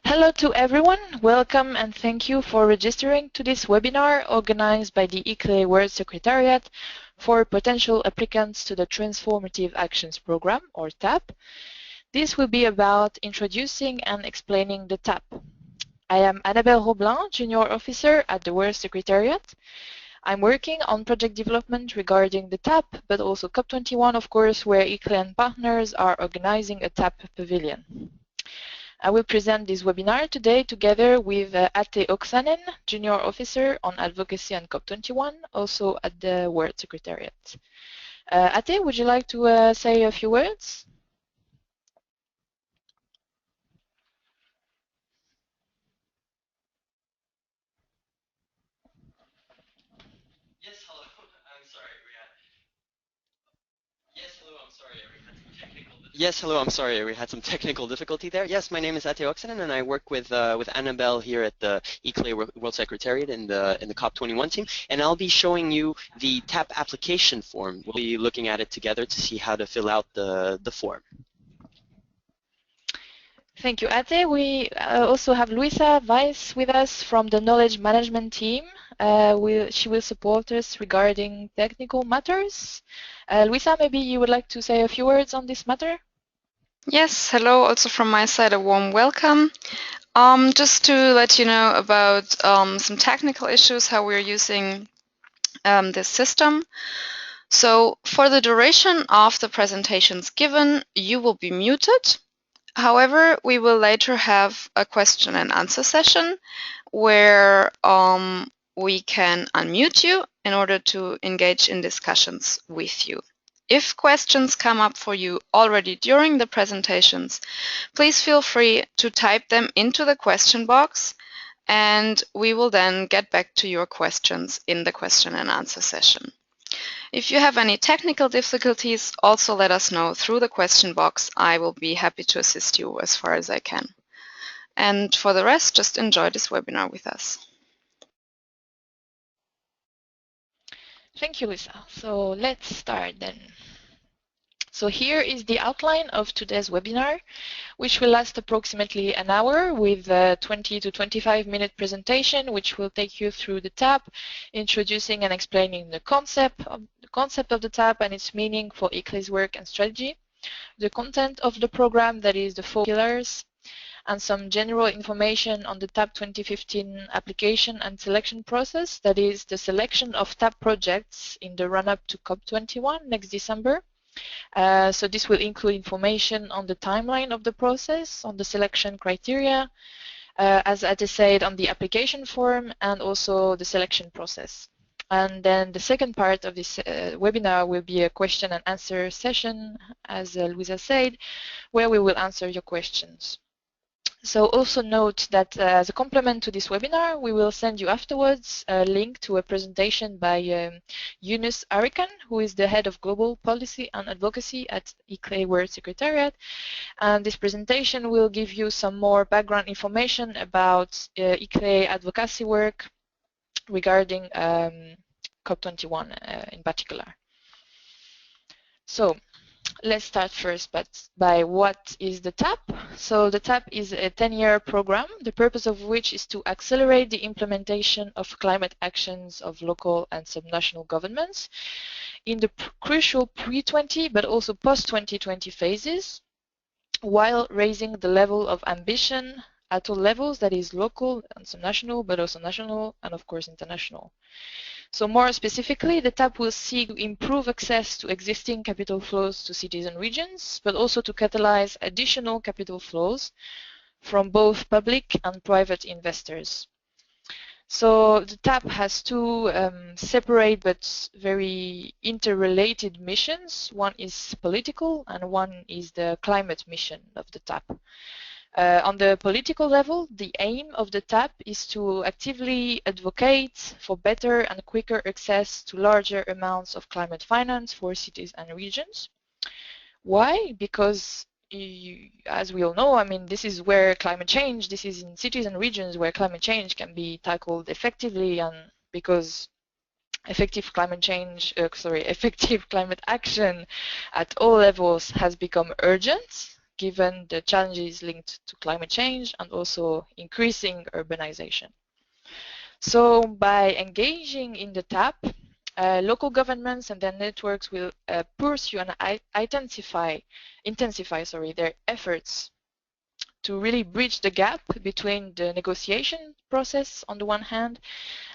Hello to everyone. Welcome and thank you for registering to this webinar organized by the ICLEI World Secretariat for potential applicants to the Transformative Actions Program, or TAP. This will be about introducing and explaining the TAP. I am Annabelle Roblin, Junior Officer at the World Secretariat. I'm working on project development regarding the TAP, but also COP21, of course, where ICLEI and partners are organizing a TAP pavilion. I will present this webinar today together with Atte Oksanen, Junior Officer on Advocacy and COP21, also at the World Secretariat. Atte, would you like to say a few words? Yes, hello. I'm sorry. We had some technical difficulty there. Yes, my name is Atte Oksanen, and I work with Annabelle here at the ICLEI World Secretariat in the COP21 team. And I'll be showing you the TAP application form. We'll be looking at it together to see how to fill out the form. Thank you, Atte. We also have Luisa Weiss with us from the Knowledge Management team. She will support us regarding technical matters. Luisa, maybe you would like to say a few words on this matter? Yes, hello, also from my side a warm welcome. Just to let you know about some technical issues, how we're using this system. So for the duration of the presentations given, you will be muted. However, we will later have a question and answer session where we can unmute you in order to engage in discussions with you. If questions come up for you already during the presentations, please feel free to type them into the question box, and we will then get back to your questions in the question and answer session. If you have any technical difficulties, also let us know through the question box. I will be happy to assist you as far as I can. And for the rest, just enjoy this webinar with us. Thank you, Lisa. So let's start then. So here is the outline of today's webinar, which will last approximately an hour with a 20 to 25-minute presentation, which will take you through the TAP, introducing and explaining the concept of the TAP and its meaning for ICLEI's work and strategy, the content of the program, that is the 4 pillars, and some general information on the TAP 2015 application and selection process, that is the selection of TAP projects in the run-up to COP21 next December. So this will include information on the timeline of the process, on the selection criteria, as Atte said, on the application form, and also the selection process. And then the second part of this webinar will be a question and answer session, as Luisa said, where we will answer your questions. So also note that as a complement to this webinar, we will send you afterwards a link to a presentation by Yunus Arikan, who is the head of global policy and advocacy at ICLEI World Secretariat. And this presentation will give you some more background information about ICLEI advocacy work regarding COP21 in particular. So let's start first by what is the TAP. So the TAP is a 10-year program, the purpose of which is to accelerate the implementation of climate actions of local and subnational governments in the crucial pre-20 but also post-2020 phases, while raising the level of ambition at all levels, that is local and subnational, but also national and of course international. So more specifically, the TAP will seek to improve access to existing capital flows to cities and regions, but also to catalyze additional capital flows from both public and private investors. So the TAP has two separate but very interrelated missions. One is political and one is the climate mission of the TAP. On the political level, the aim of the TAP is to actively advocate for better and quicker access to larger amounts of climate finance for cities and regions. Why? Because, as we all know, I mean, this is where climate change, this is in cities and regions where climate change can be tackled effectively, and because effective climate action at all levels has become urgent. given the challenges linked to climate change and also increasing urbanization. So by engaging in the TAP, local governments and their networks will pursue and intensify their efforts to really bridge the gap between the negotiation process on the one hand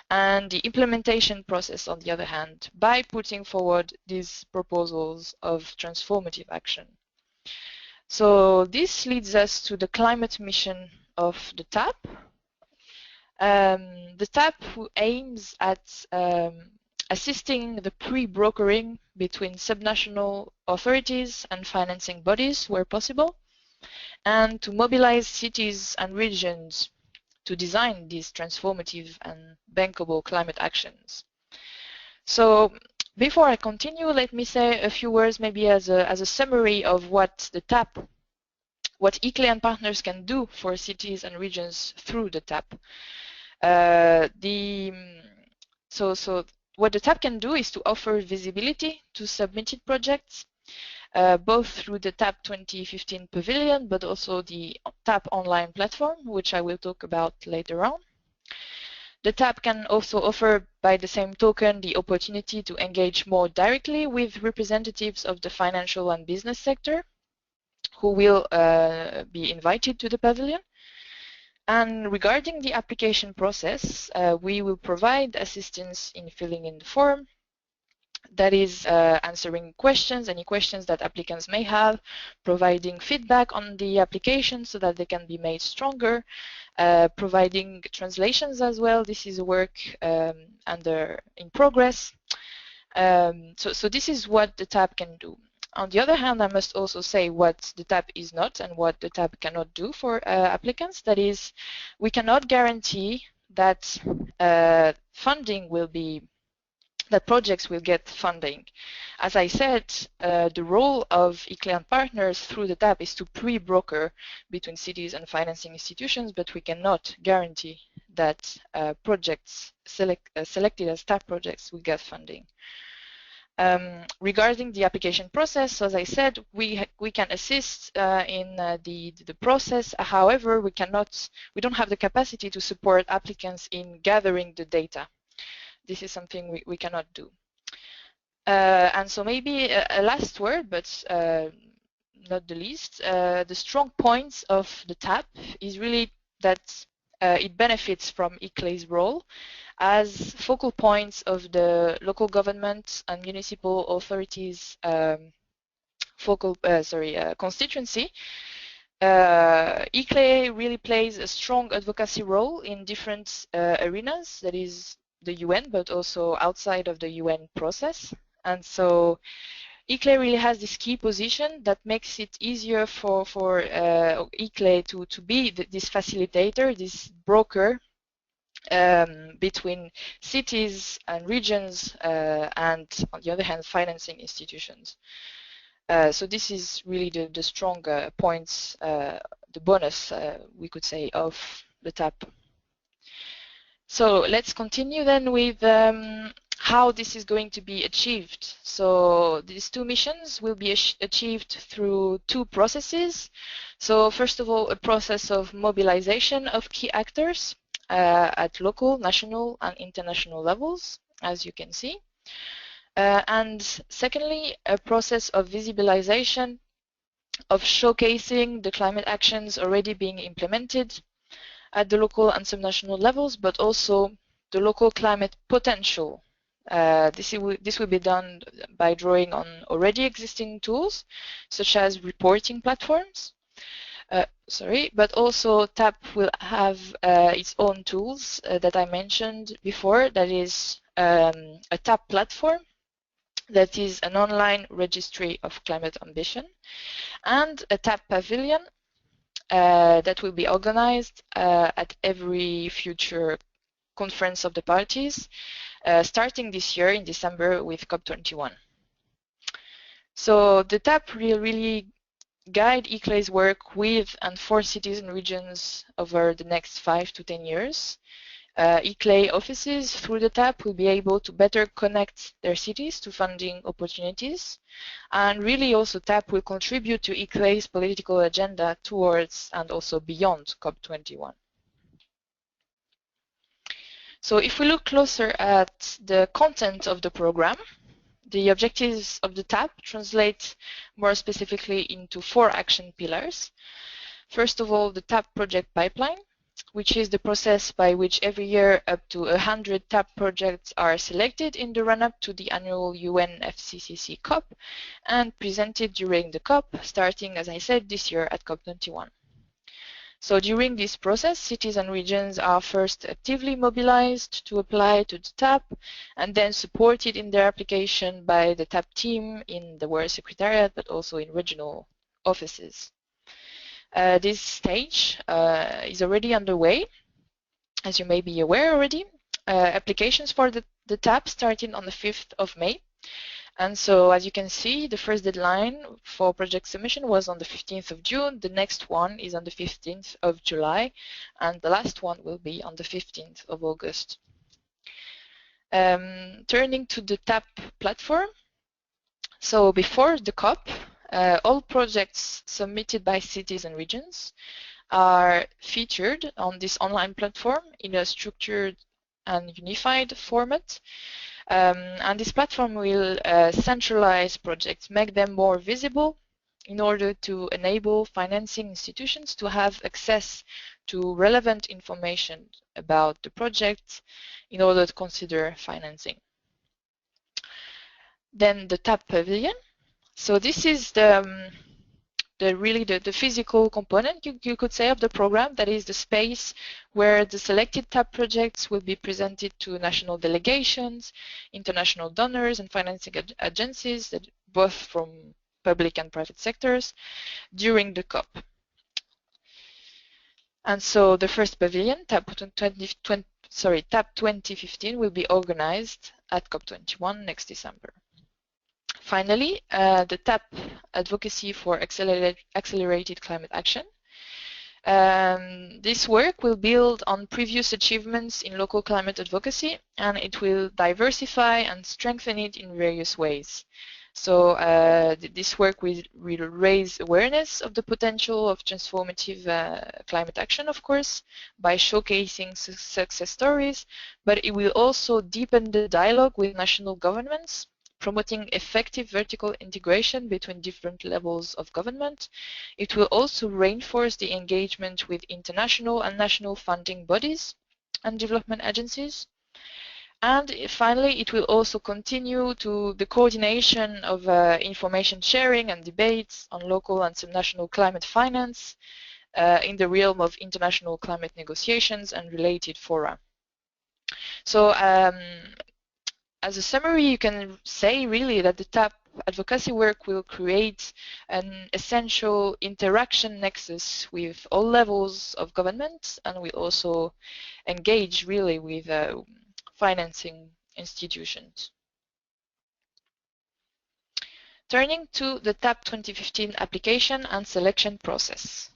and the implementation process on the other hand, by putting forward these proposals of transformative action. So this leads us to the climate mission of the TAP. The TAP aims at assisting the pre-brokering between subnational authorities and financing bodies where possible, and to mobilize cities and regions to design these transformative and bankable climate actions. So before I continue, let me say a few words maybe as a summary of what the TAP, what ICLEI and partners can do for cities and regions through the TAP. So what the TAP can do is to offer visibility to submitted projects, both through the TAP 2015 Pavilion, but also the TAP online platform, which I will talk about later on. The TAP can also offer, by the same token, the opportunity to engage more directly with representatives of the financial and business sector, who will be invited to the pavilion. And regarding the application process, we will provide assistance in filling in the form, that is answering questions, any questions that applicants may have, providing feedback on the application so that they can be made stronger, providing translations as well. This is a work in progress. So this is what the TAP can do. On the other hand, I must also say what the TAP is not and what the TAP cannot do for applicants. That is, we cannot guarantee that funding will be, that projects will get funding. As I said, the role of ICLEI and partners through the TAP is to pre-broker between cities and financing institutions, but we cannot guarantee that projects selected as TAP projects will get funding. Regarding the application process, as I said, we can assist in the process. However, we don't have the capacity to support applicants in gathering the data. This is something we cannot do. And so maybe a last word, but not the least, the strong points of the TAP is really that it benefits from ICLEI's role as focal points of the local government and municipal authorities constituency. ICLEI really plays a strong advocacy role in different arenas, that is the UN, but also outside of the UN process. And so ICLEI really has this key position that makes it easier for ICLEI to be this facilitator, this broker between cities and regions and, on the other hand, financing institutions. So this is really the strong points, the bonus, we could say, of the TAP. So let's continue then with how this is going to be achieved. So these two missions will be achieved through two processes. So first of all, a process of mobilization of key actors at local, national, and international levels, as you can see. And secondly, a process of visibilization, of showcasing the climate actions already being implemented at the local and subnational levels, but also the local climate potential. This will be done by drawing on already existing tools, such as reporting platforms. But also TAP will have its own tools that I mentioned before. That is a TAP platform, that is an online registry of climate ambition, and a TAP pavilion that will be organized at every future conference of the parties, starting this year in December with COP21. So the TAP will really guide ICLEI's work with and for cities and regions over the next 5 to 10 years. ICLEI offices through the TAP will be able to better connect their cities to funding opportunities. And really also TAP will contribute to ICLEI's political agenda towards and also beyond COP21. So if we look closer at the content of the program, the objectives of the TAP translate more specifically into 4 action pillars. First of all, the TAP project pipeline, which is the process by which every year up to 100 TAP projects are selected in the run-up to the annual UN FCCC COP and presented during the COP, starting, as I said, this year at COP21. So during this process, cities and regions are first actively mobilized to apply to the TAP and then supported in their application by the TAP team in the World Secretariat, but also in regional offices. This stage is already underway, as you may be aware already. Applications for the TAP started on the 5th of May. And so, as you can see, the first deadline for project submission was on the 15th of June. The next one is on the 15th of July. And the last one will be on the 15th of August. Turning to the TAP platform. So before the COP, all projects submitted by cities and regions are featured on this online platform in a structured and unified format. And this platform will centralize projects, make them more visible in order to enable financing institutions to have access to relevant information about the project in order to consider financing. Then the TAP pavilion. So this is the physical component, you could say, of the program. That is the space where the selected TAP projects will be presented to national delegations, international donors, and financing agencies, both from public and private sectors, during the COP. And so the first pavilion, TAP 2015, will be organized at COP21 next December. Finally, the TAP advocacy for accelerated climate action. This work will build on previous achievements in local climate advocacy, and it will diversify and strengthen it in various ways. So this work will raise awareness of the potential of transformative climate action, of course, by showcasing success stories, but it will also deepen the dialogue with national governments, promoting effective vertical integration between different levels of government. It will also reinforce the engagement with international and national funding bodies and development agencies. And finally, it will also continue to the coordination of information sharing and debates on local and subnational climate finance in the realm of international climate negotiations and related fora. So, as a summary, you can say really that the TAP advocacy work will create an essential interaction nexus with all levels of government, and will also engage really with financing institutions. Turning to the TAP 2015 application and selection process.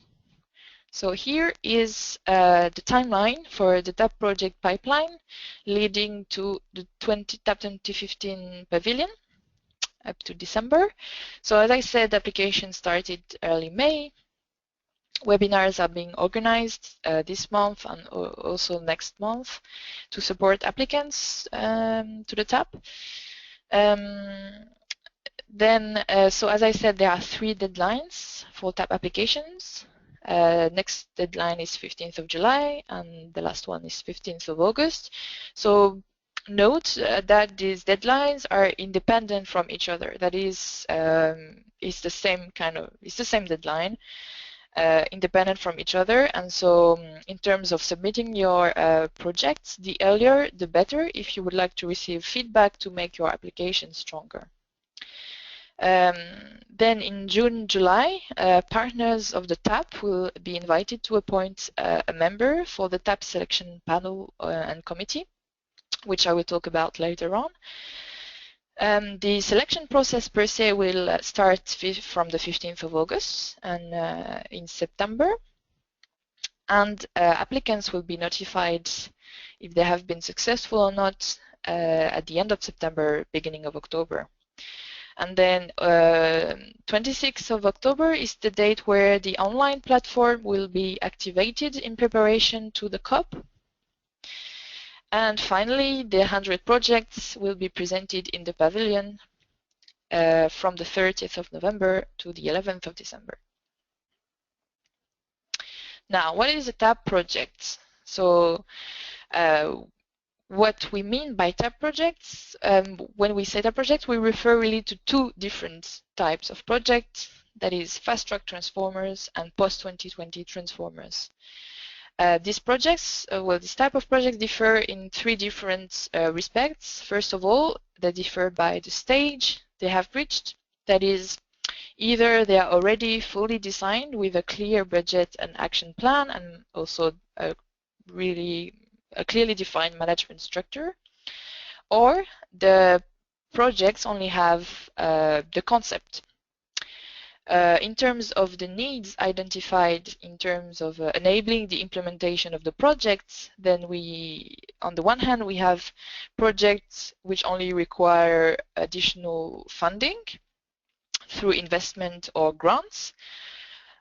So here is the timeline for the TAP project pipeline leading to the TAP 2015 pavilion up to December. So as I said, the application started early May. Webinars are being organized this month and also next month to support applicants to the TAP. So as I said, there are 3 deadlines for TAP applications. Next deadline is 15th of July and the last one is 15th of August. So note that these deadlines are independent from each other. That is, it's the same deadline, independent from each other. And so in terms of submitting your projects, the earlier the better if you would like to receive feedback to make your application stronger. Then in June, July, partners of the TAP will be invited to appoint a member for the TAP selection panel and committee, which I will talk about later on. The selection process per se will start from the 15th of August and in September. and applicants will be notified if they have been successful or not at the end of September, beginning of October. And then 26th of October is the date where the online platform will be activated in preparation to the COP. And finally, the 100 projects will be presented in the pavilion from the 30th of November to the 11th of December. Now, what is a TAP project? So what we mean by TAP projects, when we say TAP projects, we refer really to two different types of projects, that is fast-track transformers and post-2020 transformers. These projects, this type of projects differ in three different respects. First of all, they differ by the stage they have reached, that is, either they are already fully designed with a clear budget and action plan and also a clearly defined management structure, or the projects only have the concept. In terms of the needs identified in terms of enabling the implementation of the projects, then on the one hand, we have projects which only require additional funding through investment or grants,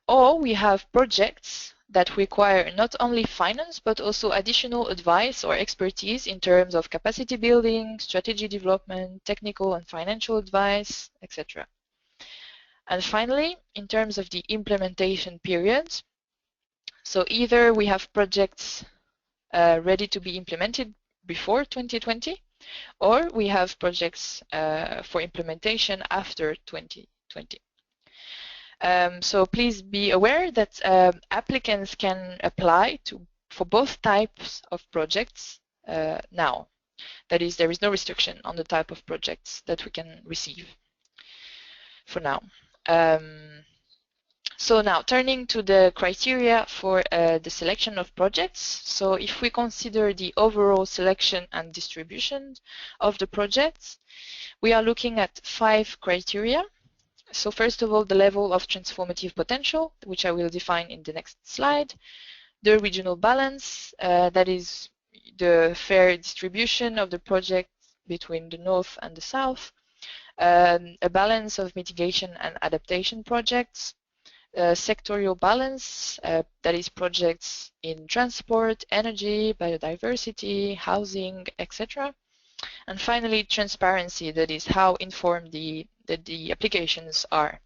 or we have projects that require not only finance but also additional advice or expertise in terms of capacity building, strategy development, technical and financial advice, etc. And finally, in terms of the implementation periods, so either we have projects ready to be implemented before 2020, or we have projects for implementation after 2020. So please be aware that applicants can apply for both types of projects now. That is, there is no restriction on the type of projects that we can receive for now. So now turning to the criteria for the selection of projects. So if we consider the overall selection and distribution of the projects, we are looking at 5 criteria. So first of all, the level of transformative potential, which I will define in the next slide. The regional balance, that is the fair distribution of the project between the north and the south. A balance of mitigation and adaptation projects. Sectorial balance, that is projects in transport, energy, biodiversity, housing, etc. And finally, transparency, that is how informed the applications are.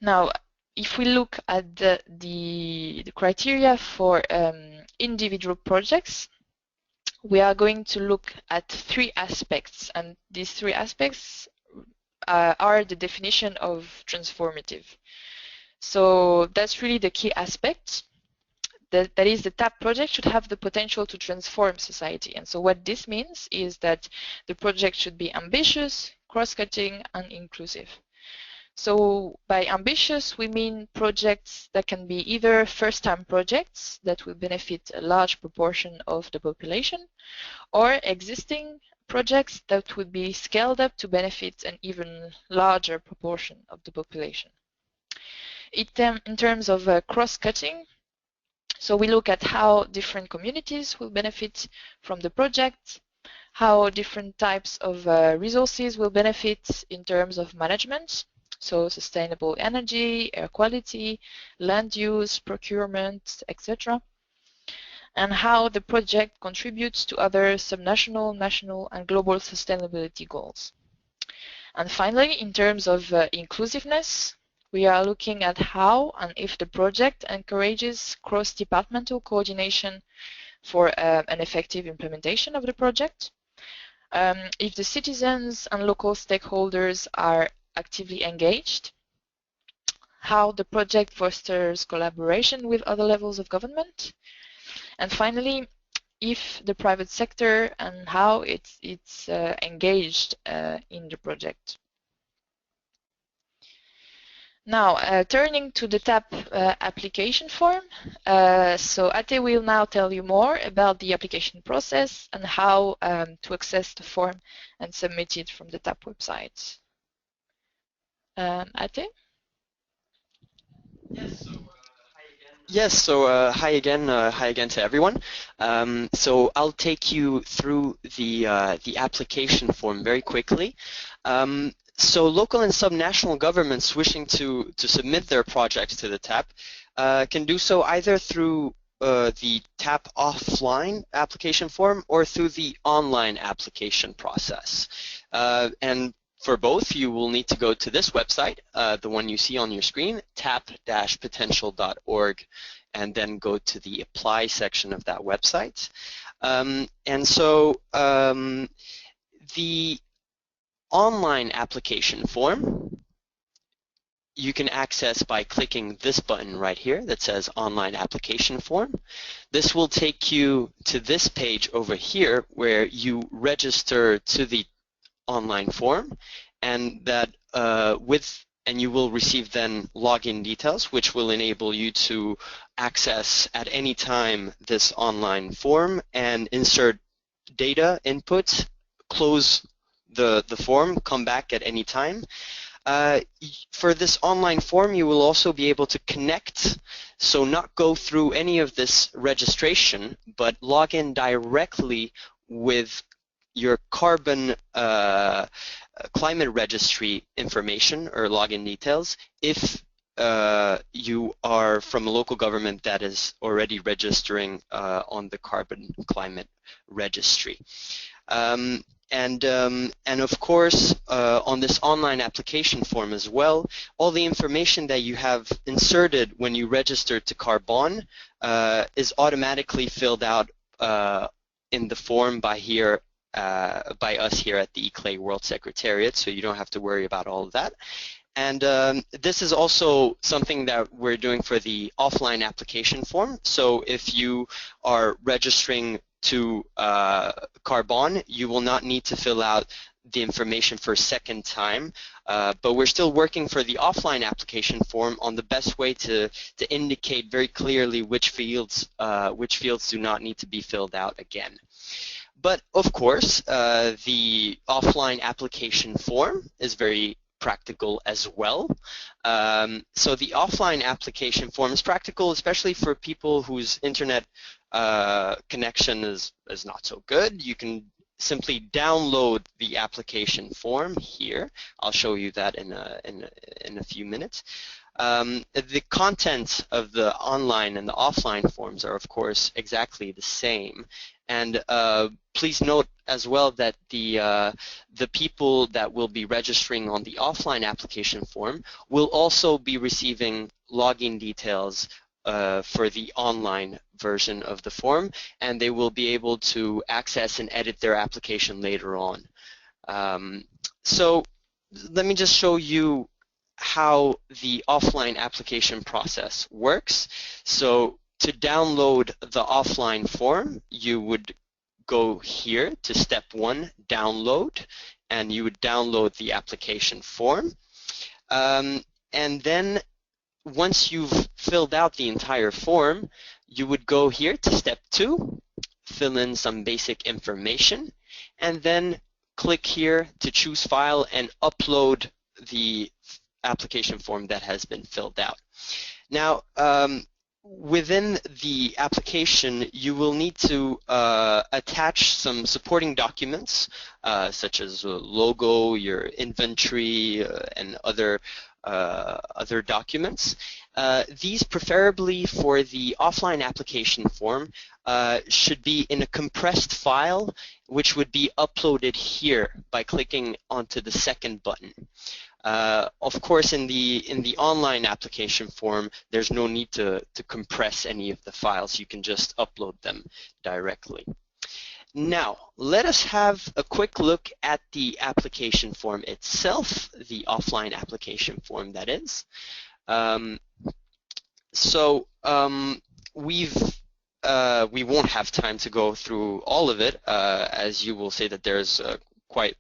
Now, if we look at the criteria for individual projects, we are going to look at 3 aspects, and these 3 aspects are the definition of transformative. So that's really the key aspect. That is, the TAP project should have the potential to transform society. And so what this means is that the project should be ambitious, cross-cutting, and inclusive. So by ambitious, we mean projects that can be either first-time projects that will benefit a large proportion of the population, or existing projects that would be scaled up to benefit an even larger proportion of the population. In terms of cross-cutting, so we look at how different communities will benefit from the project, how different types of resources will benefit in terms of management, so sustainable energy, air quality, land use, procurement, etc. And how the project contributes to other subnational, national, and global sustainability goals. And finally, in terms of inclusiveness, we are looking at how and if the project encourages cross-departmental coordination for an effective implementation of the project, if the citizens and local stakeholders are actively engaged, how the project fosters collaboration with other levels of government, and finally, if the private sector and how it's engaged in the project. Now, turning to the TAP application form, so Atte will now tell you more about the application process and how to access the form and submit it from the TAP website. Atte? Yes, so hi again. Yes, so hi again to everyone. So I'll take you through the application form very quickly. So local and subnational governments wishing to submit their projects to the TAP can do so either through the TAP offline application form or through the online application process. And for both, you will need to go to this website, the one you see on your screen, tap-potential.org, and then go to the apply section of that website. And so the online application form you can access by clicking this button right here that says online application form. This will take you to this page over here where you register to the online form, and that and you will receive then login details, which will enable you to access at any time this online form and insert data input, close the form, come back at any time. For this online form, you will also be able to connect, so not go through any of this registration, but log in directly with your carbon climate registry information or login details if you are from a local government that is already registering on the carbon climate registry. And of course, on this online application form as well, all the information that you have inserted when you register to Carbon is automatically filled out in the form by us here at the ICLEI World Secretariat, so you don't have to worry about all of that. And this is also something that we're doing for the offline application form. So if you are registering to Carbon, you will not need to fill out the information for a second time, but we're still working for the offline application form on the best way to indicate very clearly which fields do not need to be filled out again. But of course, the offline application form is very practical as well. So the offline application form is practical, especially for people whose internet connection is not so good. You can simply download the application form here. I'll show you that in a few minutes. The content of the online and the offline forms are of course exactly the same. And please note as well that the people that will be registering on the offline application form will also be receiving login details for the online version of the form, and they will be able to access and edit their application later on. So let me just show you how the offline application process works. So to download the offline form, you would go here to step 1, download, and you would download the application form. And then once you've filled out the entire form, you would go here to step 2, fill in some basic information, and then click here to choose file and upload the application form that has been filled out. Now, within the application, you will need to attach some supporting documents, such as a logo, your inventory, and other documents. These, preferably for the offline application form, should be in a compressed file, which would be uploaded here by clicking onto the second button. Of course, in the online application form, there's no need to compress any of the files. You can just upload them directly. Now, let us have a quick look at the application form itself, the offline application form, that is. We won't have time to go through all of it, as you will say that there's quite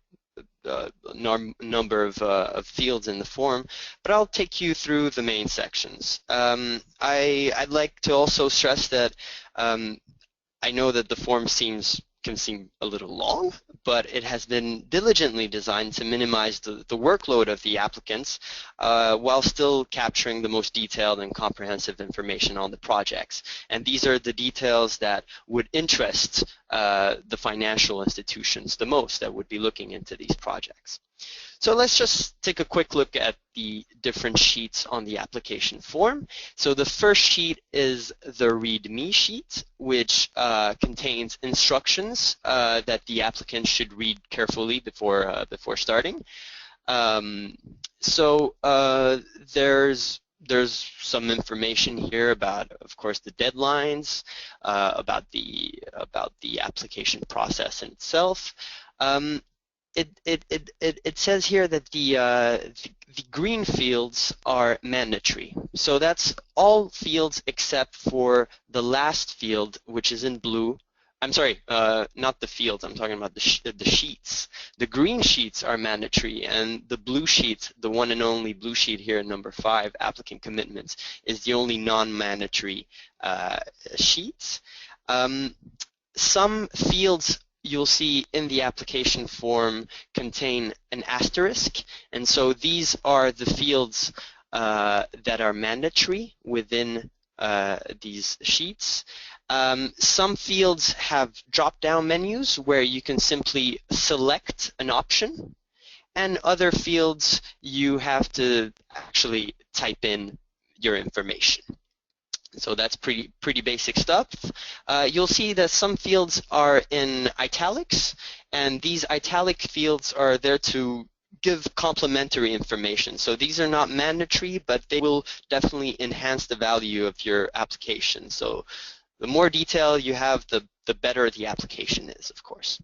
number of fields in the form, but I'll take you through the main sections. I'd like to also stress that I know that the form seems can seem a little long, but it has been diligently designed to minimize the workload of the applicants while still capturing the most detailed and comprehensive information on the projects. And these are the details that would interest the financial institutions the most that would be looking into these projects. So let's just take a quick look at the different sheets on the application form. So the first sheet is the README sheet, which contains instructions that the applicant should read carefully before starting. There's some information here about, of course, the deadlines, about the application process in itself. It says here that the green fields are mandatory. So that's all fields except for the last field, which is in blue. I'm sorry, not the fields. I'm talking about the sheets. The green sheets are mandatory, and the blue sheet, the one and only blue sheet here, number 5, applicant commitments, is the only non-mandatory sheets. Some fields you'll see in the application form contain an asterisk, and so these are the fields that are mandatory within these sheets. Some fields have drop-down menus where you can simply select an option, and other fields you have to actually type in your information. So that's pretty basic stuff. You'll see that some fields are in italics, and these italic fields are there to give complementary information. So these are not mandatory, but they will definitely enhance the value of your application. So the more detail you have, the better the application is, of course.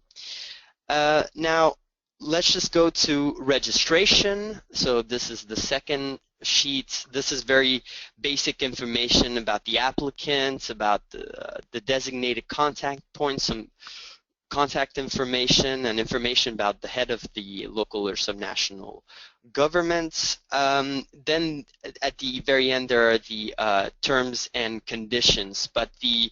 Now, let's just go to registration. So this is the second sheet. This is very basic information about the applicant, about the designated contact points, some contact information, and information about the head of the local or subnational governments. Then at the very end there are the terms and conditions, but the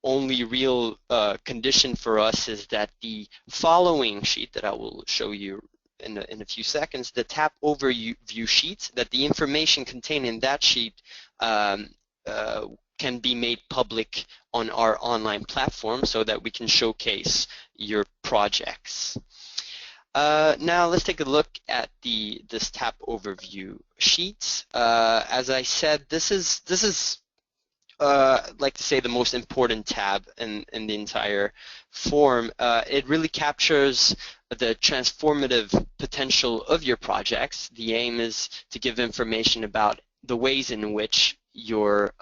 only real condition for us is that the following sheet that I will show you in a few seconds, the TAP overview sheet, that the information contained in that sheet can be made public on our online platform so that we can showcase your projects. Now let's take a look at this TAP overview sheet. As I said, this is like to say the most important tab in the entire form. It really captures the transformative potential of your projects. The aim is to give information about the ways in which your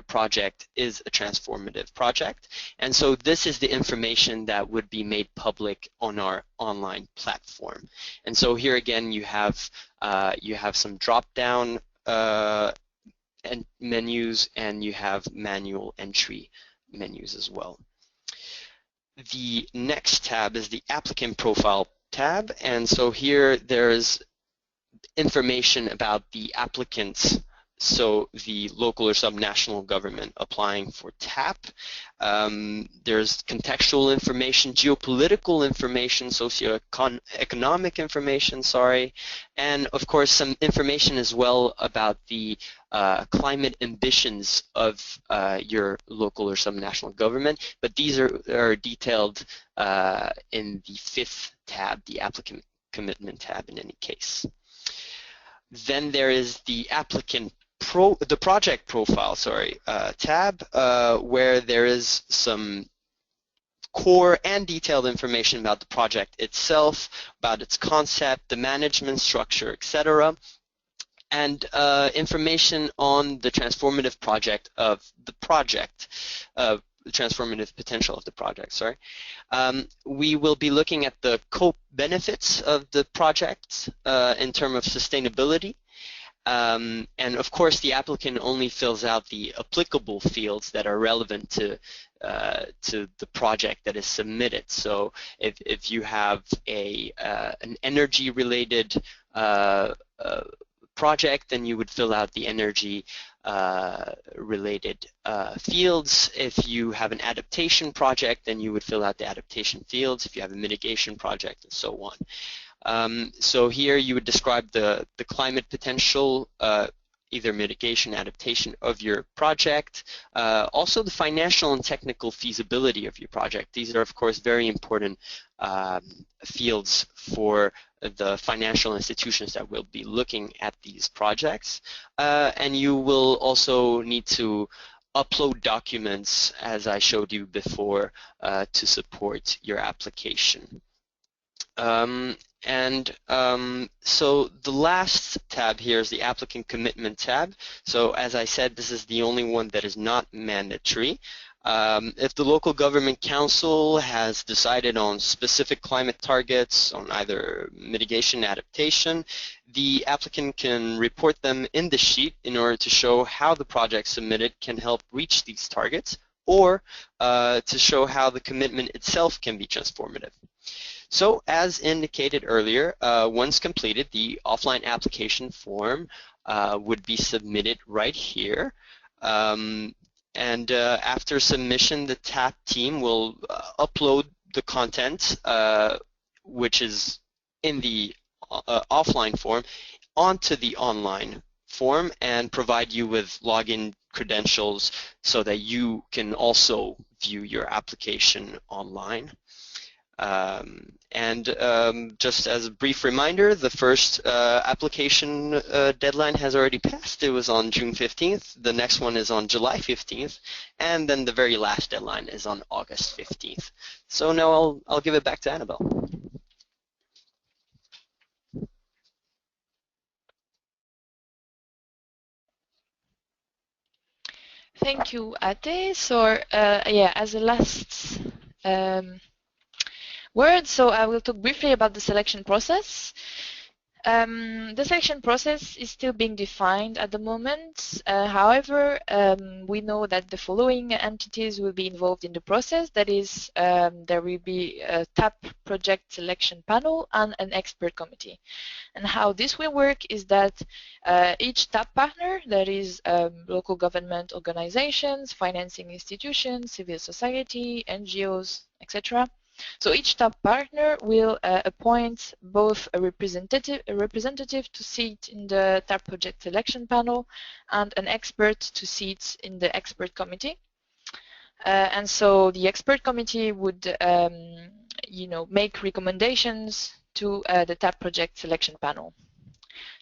project is a transformative project, and so this is the information that would be made public on our online platform. And so here again you have some drop-down and menus, and you have manual entry menus as well. The next tab is the applicant profile tab, and so here there's information about the applicants, so the local or subnational government applying for TAP. There's contextual information, geopolitical information, socioeconomic information, and of course some information as well about the climate ambitions of your local or subnational government, but these are detailed in the 5th tab, the applicant commitment tab in any case. Then there is the project profile, tab, where there is some core and detailed information about the project itself, about its concept, the management structure, etc., and information on the transformative project of the project, the transformative potential of the project, we will be looking at the co-benefits of the project in terms of sustainability. And of course the applicant only fills out the applicable fields that are relevant to the project that is submitted. So if you have an energy related project, then you would fill out the energy related fields. If you have an adaptation project, then you would fill out the adaptation fields. If you have a mitigation project, and so on. So here you would describe the climate potential, either mitigation, adaptation of your project, also the financial and technical feasibility of your project. These are, of course, very important fields for the financial institutions that will be looking at these projects. And you will also need to upload documents, as I showed you before, to support your application. So the last tab here is the applicant commitment tab. So as I said, this is the only one that is not mandatory. If the local government council has decided on specific climate targets on either mitigation, adaptation, the applicant can report them in the sheet in order to show how the project submitted can help reach these targets, or to show how the commitment itself can be transformative. So as indicated earlier, once completed, the offline application form would be submitted right here. After submission, the TAP team will upload the content, which is in the offline form, onto the online form and provide you with login credentials so that you can also view your application online. Just as a brief reminder, the first application deadline has already passed. It was on June 15th. The next one is on July 15th. And then the very last deadline is on August 15th. So now I'll give it back to Annabelle. Thank you, Atte. So yeah, as a last word, so I will talk briefly about the selection process. The selection process is still being defined at the moment. However, we know that the following entities will be involved in the process. That is, there will be a TAP project selection panel and an expert committee. And how this will work is that each TAP partner, that is local government organizations, financing institutions, civil society, NGOs, etc. So each TAP partner will appoint both a representative to sit in the TAP project selection panel and an expert to sit in the expert committee. And so the expert committee would, make recommendations to the TAP project selection panel.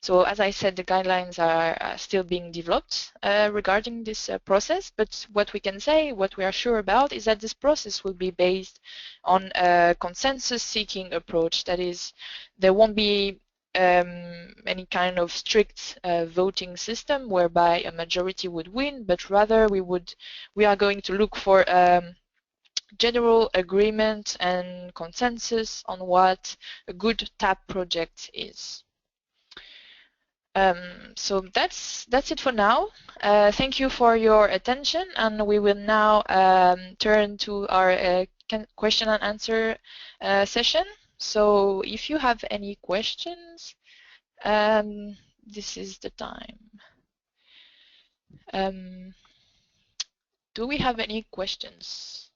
So as I said, the guidelines are still being developed regarding this process, but what we can say, what we are sure about, is that this process will be based on a consensus-seeking approach. That is, there won't be any kind of strict voting system whereby a majority would win, but rather we are going to look for general agreement and consensus on what a good TAP project is. So that's it for now. Thank you for your attention, and we will now turn to our question and answer session. So if you have any questions, this is the time. Do we have any questions?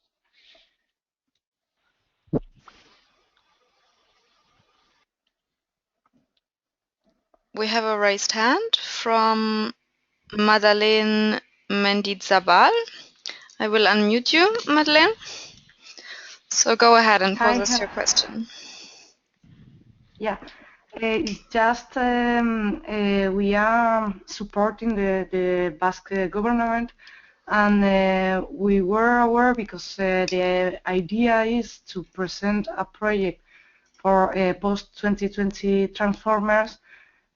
We have a raised hand from Madeleine Mendizabal. I will unmute you, Madeleine. So go ahead and pose us your question. Yeah, it's just we are supporting the Basque government, and we were aware because the idea is to present a project for post-2020 transformers,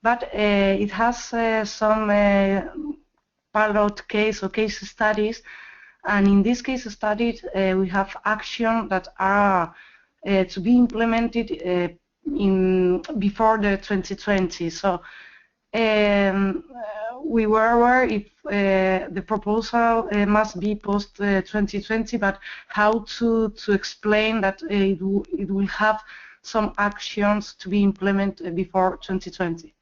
but it has some pilot case or case studies, and in these case studies we have actions that are to be implemented before the 2020. So we were aware if the proposal must be post 2020, but how to explain that it will have some actions to be implemented before 2020.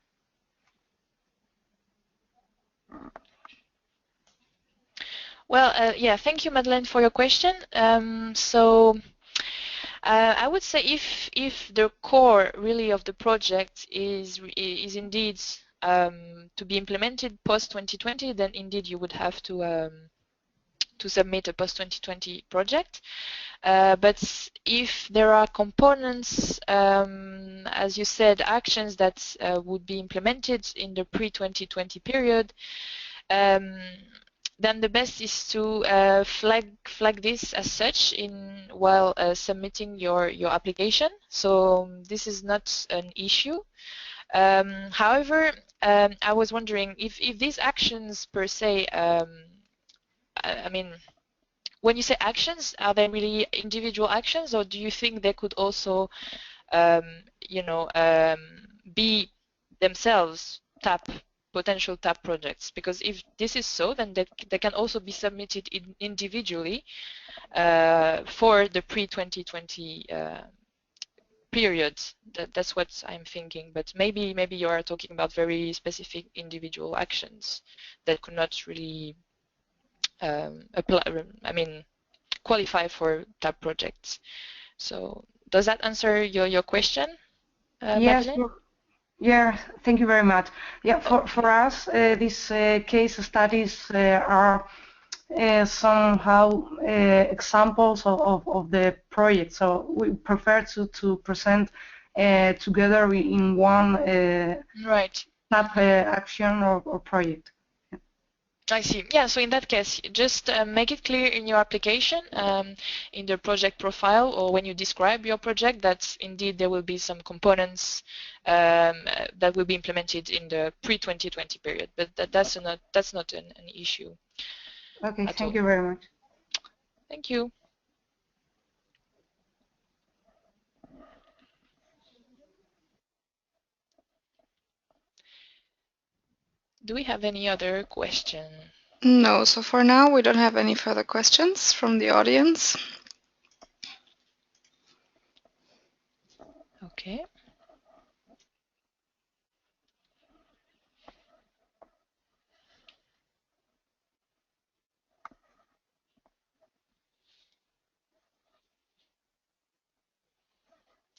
Well, yeah, thank you, Madeleine, for your question. So I would say if the core really of the project is indeed to be implemented post 2020, then indeed you would have to submit a post 2020 project. But if there are components, as you said, actions that would be implemented in the pre-2020 period, then the best is to flag this as such while submitting your application. So this is not an issue. However, I was wondering if these actions per se, I mean, when you say actions, are they really individual actions, or do you think they could also, you know, be themselves potential TAP projects? Because if this is so, then they can also be submitted individually for the pre-2020 period. That's what I'm thinking. But maybe you are talking about very specific individual actions that could not really apply. I mean, qualify for TAP projects. So does that answer your question, Yes. Madeleine? Yeah, thank you very much. Yeah, for us, these case studies are somehow examples of the project. So we prefer to present together in one right. TAP action or project. I see. Yeah, so in that case, just make it clear in your application, in the project profile, or when you describe your project, that indeed there will be some components that will be implemented in the pre-2020 period. But that's not an issue. Okay, thank you very much. Thank you. Do we have any other question? No, so for now we don't have any further questions from the audience. Okay.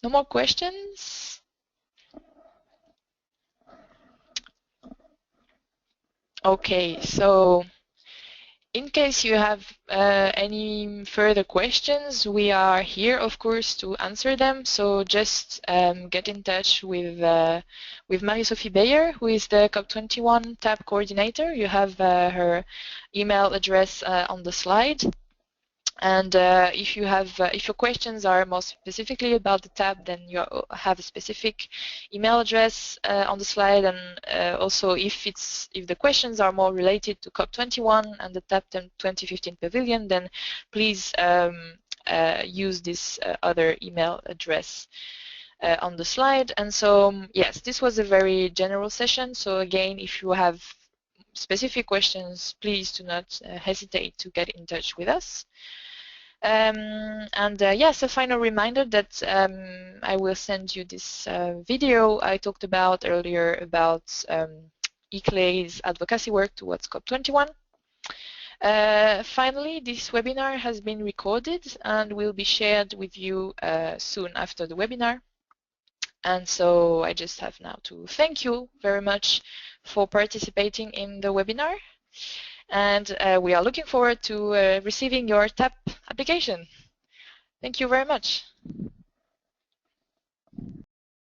No more questions? Okay, so in case you have any further questions, we are here, of course, to answer them. So just get in touch with Marie-Sophie Beyer, who is the COP21 TAP coordinator. You have her email address on the slide. And if your questions are more specifically about the TAP, then you have a specific email address on the slide. And also, if the questions are more related to COP21 and the TAP 2015 Pavilion, then please use this other email address on the slide. And so, yes, this was a very general session. So again, if you have specific questions, please do not hesitate to get in touch with us. Yes, a final reminder that I will send you this video I talked about earlier about ICLEI's advocacy work towards COP21. Finally, this webinar has been recorded and will be shared with you soon after the webinar. And so I just have now to thank you very much for participating in the webinar. And we are looking forward to receiving your TAP application. Thank you very much.